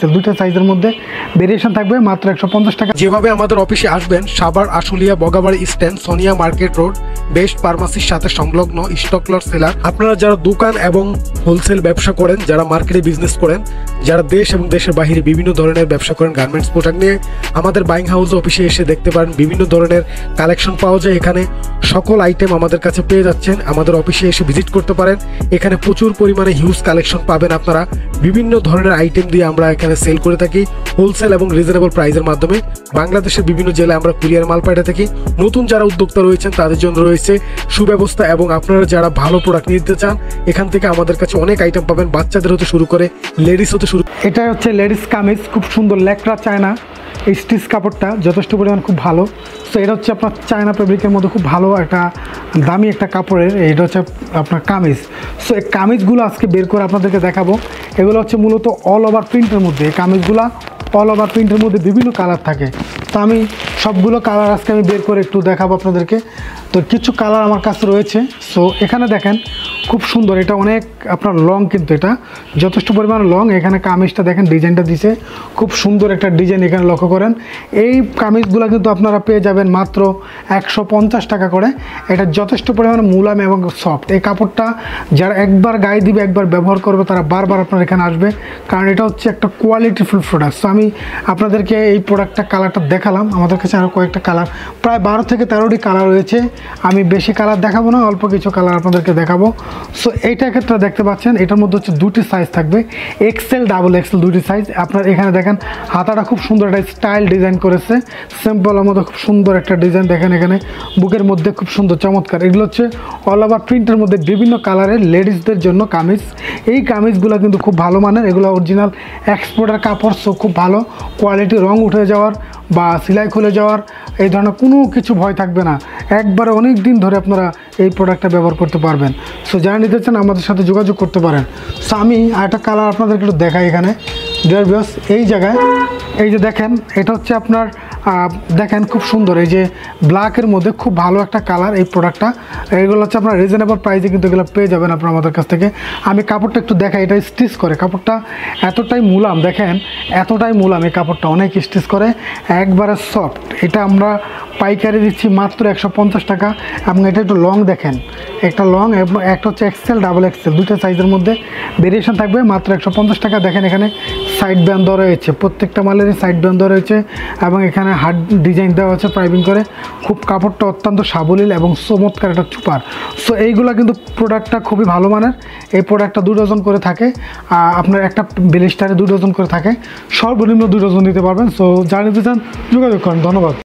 দুইটা সাইজের মধ্যে ভেরিয়েশন থাকবে মাত্র 150 টাকা। যেভাবে আমাদের অফিসে আসবেন, Savar Ashulia Bogabari stand Sonia market road best ফার্মাসির সাথে সংলগ্ন স্টকলট সেলার। আপনারা যারা দোকান এবং হোলসেল ব্যবসা করেন, যারা মার্কেটে বিজনেস করেন, যারা দেশ এবং দেশের বাইরে বিভিন্ন ধরনের ব্যবসা করেন গার্মেন্টস প্রোডাক্ট নিয়ে, আমাদের বাইং হাউস অফিসে এসে দেখতে পারেন বিভিন্ন ধরনের কালেকশন পাওয়া যায়। এখানে সকল আইটেম আমাদের কাছে পেয়ে যাচ্ছেন। আমাদের অফিসে এসে ভিজিট করতে পারেন। এখানে প্রচুর পরিমাণে হিউজ কালেকশন পাবেন আপনারা। বিভিন্ন ধরনের আইটেম দিয়ে আমরা এখানে সেল করে থাকি হোলসেল এবং রিজনেবল প্রাইসের মাধ্যমে। বাংলাদেশের বিভিন্ন জেলায় আমরা কুরিয়ার মাল পাঠিয়ে থাকি। নতুন যারা উদ্যোক্তা রয়েছেন তাদের জন্য রয়েছে সুব্যবস্থা, এবং আপনারা যারা ভালো প্রোডাক্ট নিতে চান এখান থেকে আমাদের কাছে অনেক আইটেম পাবেন, বাচ্চাদের হতে শুরু করে লেডিস হতে শুরু। এটা হচ্ছে লেডিস কামিজ, খুব সুন্দর লেকরা চায়না স্টিচ কাপড়টা যথেষ্ট পরিমাণ খুব ভালো। সো এটা হচ্ছে আপনার চায়না ফেব্রিকের মধ্যে খুব ভালো একটা দামি একটা কাপড়ের, এটা হচ্ছে আপনার কামিজ। সো এই কামিজগুলো আজকে বের করে আপনাদেরকে দেখাবো। এগুলো হচ্ছে মূলত অল ওভার প্রিন্টের মধ্যে। এই কামিজগুলো অল ওভার প্রিন্টের মধ্যে বিভিন্ন কালার থাকে। তো আমি সবগুলো কালার আজকে আমি বের করে একটু দেখাবো আপনাদেরকে। তো কিছু কালার আমার কাছে রয়েছে। সো এখানে দেখেন খুব সুন্দর, এটা অনেক আপনার লং, কিন্তু এটা যথেষ্ট পরিমাণ লং। এখানে কামিজটা দেখেন ডিজাইনটা দিছে, খুব সুন্দর একটা ডিজাইন এখানে লক্ষ্য করেন। এই কামিজগুলো কিন্তু আপনারা পেয়ে যাবেন মাত্র 150 টাকা করে। এটা যথেষ্ট পরিমাণে মুলায়ম এবং সফট। এই কাপড়টা যারা একবার গায়ে দিবে, একবার ব্যবহার করবে, তারা বারবার আপনার এখানে আসবে, কারণ এটা হচ্ছে একটা কোয়ালিটিফুল প্রোডাক্ট। সো আমি আপনাদেরকে এই প্রোডাক্টটা কালারটা দেখালাম। আমাদের কাছে আরও কয়েকটা কালার, প্রায় 12 থেকে 13টি কালার রয়েছে। আমি বেশি কালার দেখাবো না, অল্প কিছু কালার আপনাদেরকে দেখাবো। সো এইটা ক্ষেত্রে দেখতে পাচ্ছেন, এটার মধ্যে হচ্ছে দুটি সাইজ থাকবে, এক্সেল ডাবল এক্সেল দুটি সাইজ। আপনার এখানে দেখেন হাতাটা খুব সুন্দর একটা স্টাইল ডিজাইন করেছে, সিম্পলের মধ্যে খুব সুন্দর একটা ডিজাইন দেখেন। এখানে বুকের মধ্যে খুব সুন্দর চমৎকার। এগুলো হচ্ছে অল ওভার প্রিন্টের মধ্যে বিভিন্ন কালারের লেডিসদের জন্য কামিজ। এই কামিজগুলো কিন্তু খুব ভালো মানের, এগুলো অরিজিনাল এক্সপোর্টের কাপড়। সো খুব ভালো কোয়ালিটি, রং উঠে যাওয়ার বা সেলাই খুলে যাওয়ার এই ধরনের কোনো কিছু ভয় থাকবে না। একবারে অনেক দিন ধরে আপনারা এই প্রোডাক্টটা ব্যবহার করতে পারবেন। সো যারা নিতে চান আমাদের সাথে যোগাযোগ করতে পারেন। সো আমি আরেকটা কালার আপনাদেরকে একটু দেখাই। এখানে ডিয়ার ভিউয়ার্স, এই জায়গায় এই যে দেখেন, এটা হচ্ছে আপনার দেখেন খুব সুন্দর, এই যে ব্ল্যাকের মধ্যে খুব ভালো একটা কালার এই প্রোডাক্টটা। এগুলো হচ্ছে আপনার রিজনেবল প্রাইসে কিন্তু এগুলো পেয়ে যাবেন আপনার আমাদের কাছ থেকে। আমি কাপড়টা একটু দেখাই, এটা স্টিচ করে কাপড়টা এতটাই মুলাম, দেখেন এতটাই মুলাম। এই কাপড়টা অনেক স্টিচ করে, একবারে সফট। এটা আমরা পাইকারি দিচ্ছি মাত্র 150 টাকা। এবং এটা একটু লং দেখেন, একটা লং এবং একটা হচ্ছে এক্সেল ডাবল এক্সেল, দুইটা সাইজের মধ্যে ভেরিয়েশন থাকবে মাত্র 150 টাকা। দেখেন এখানে সাইড ব্যান্ড দেওয়া রয়েছে, প্রত্যেকটা মালেরই সাইড ব্যান্ড দেওয়া রয়েছে, এবং এখানে হার্ড ডিজাইন দেওয়া হচ্ছে পাইপিং করে। খুব কাপড়টা অত্যন্ত সাবলীল এবং চমৎকার একটা চুপার। সো এইগুলো কিন্তু প্রোডাক্টটা খুবই ভালো মানের। এই প্রোডাক্টটা 2 ডজন করে থাকে, আপনার একটা ব্লিস্টারে 2 ডজন করে থাকে, সর্বনিম্ন 2 ডজন নিতে পারবেন। সো যারা নিতে চান যোগাযোগ করেন। ধন্যবাদ।